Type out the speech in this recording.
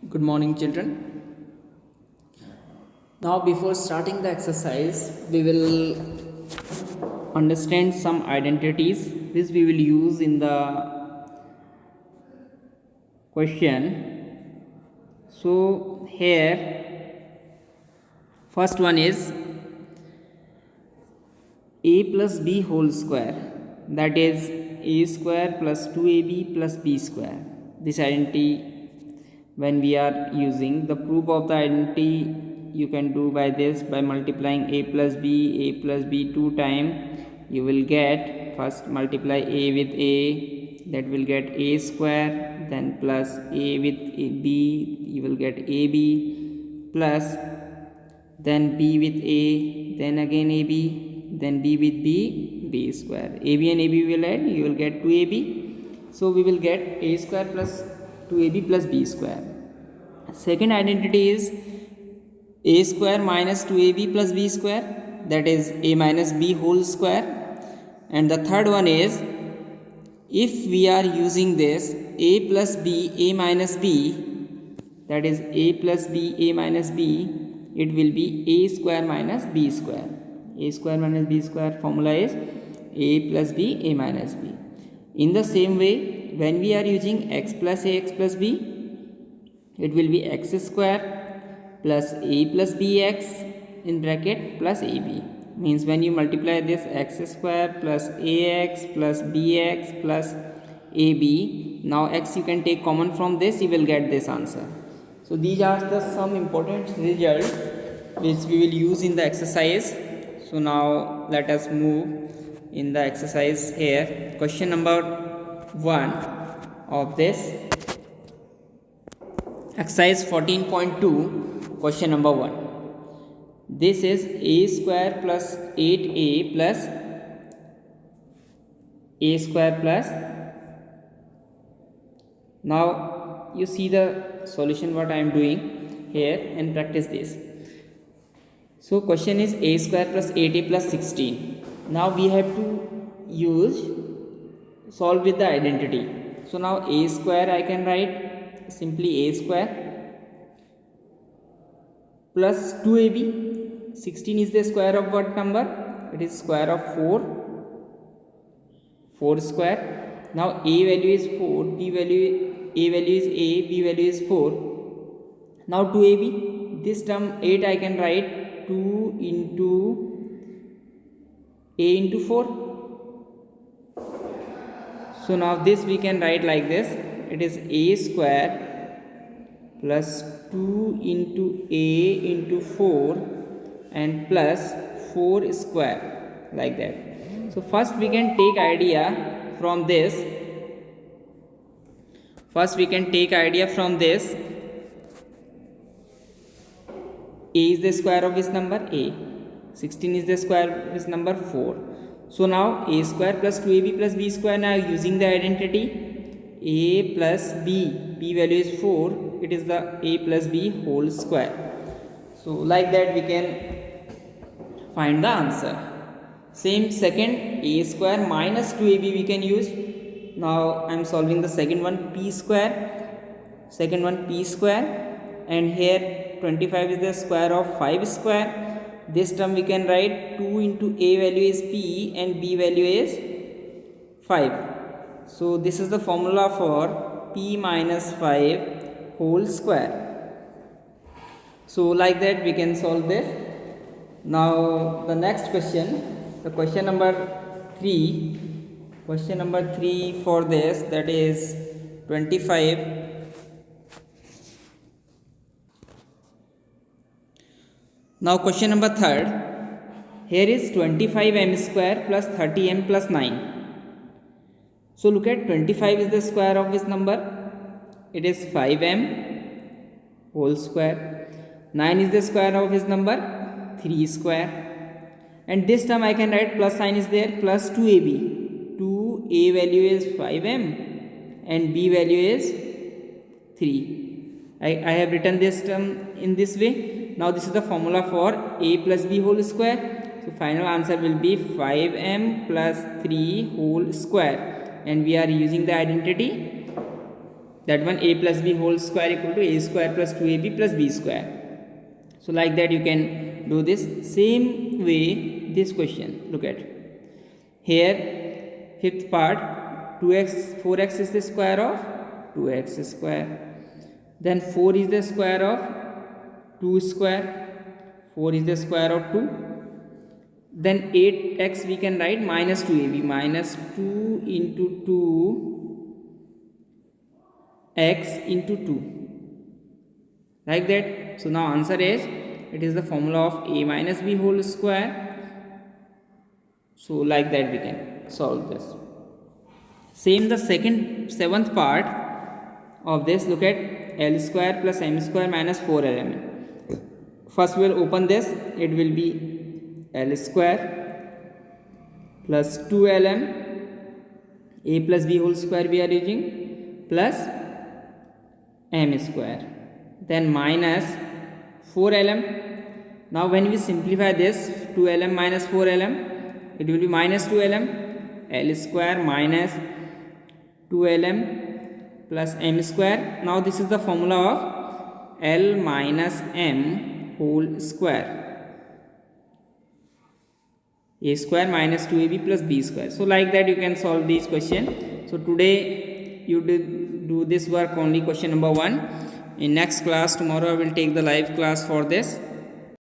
Good morning, children. Now, before starting the exercise, we will understand some identities which we will use in the question. So, here, first one is a plus b whole square, that is a square plus 2ab plus b square. This identity, when we are using the proof of the identity, you can do by this, by multiplying a plus b two time. You will get, first multiply a with a, that will get a square, then plus a with a b, you will get ab, plus then b with a, then again ab, then b with b, b square. ab and ab will add, you will get 2ab. So we will get a square plus 2ab plus b square. Second identity is a square minus 2ab plus b square, that is a minus b whole square. And the third one is, if we are using this a plus b a minus b, that is a plus b a minus b, it will be a square minus b square. A square minus b square formula is a plus b a minus b. In the same way, when we are using x plus a x plus b, it will be x square plus a plus bx in bracket plus ab. Means when you multiply this x square plus ax plus bx plus ab, now x you can take common from this, you will get this answer. So these are the some important results which we will use in the exercise. So now let us move in the exercise here. Question number 1 of this exercise 14.2, question number 1. This is a square plus 8a plus a square plus. Now you see the solution what I am doing here and practice this. So question is a square plus 8a plus 16. Now we have to use solve with the identity. So now a square I can write simply a square plus 2ab. 16 is the square of what number? It is square of 4. 4 square. Now a value is 4, b value, a value is a, b value is 4. Now 2ab, this term 8 I can write 2 into a into 4. So now this we can write like this, it is a square plus 2 into a into 4 and plus 4 square, like that. So first we can take idea from this. First we can take idea from this. A is the square of this number a. 16 is the square of this number 4. So now a square plus 2ab plus b square, now using the identity a plus b, b value is 4, it is the a plus b whole square. So like that we can find the answer. Same second, a square minus 2ab we can use. Now I am solving the second one, p square. Second one p square, and here 25 is the square of 5 square. This term we can write 2 into a value is p and b value is 5. So this is the formula for p minus 5 whole square. So like that we can solve this. Now the next question, the question number 3. Question number 3 for this, that is 25. Now question number 3rd. Here is 25m square plus 30m plus 9. So look at 25 is the square of this number. It is 5m whole square. 9 is the square of his number, 3 square. And this term I can write plus sign is there, plus 2ab. 2a value is 5m and b value is 3. I have written this term in this way. Now this is the formula for a plus b whole square. So final answer will be 5m plus 3 whole square. And we are using the identity that one a plus b whole square equal to a square plus 2ab plus b square. So like that you can do this. Same way this question, look at here, fifth part, 2x 4x is the square of 2x square, then 4 is the square of 2 square, 4 is the square of 2, then 8x we can write minus 2ab, minus 2 into 2x into 2, like that. So now answer is, it is the formula of a minus b whole square. So like that we can solve this. Same the seventh part of this, look at L square plus m square minus 4lm. First we will open this, it will be L square plus 2lm, a plus b whole square we are using, plus m square, then minus 4lm. Now when we simplify this, 2lm minus 4lm, it will be minus 2lm, L square minus 2lm plus m square. Now this is the formula of L minus m whole square, a square minus 2ab plus b square. So like that you can solve this question. So today you did do this work only question number 1. In next class tomorrow I will take the live class for this.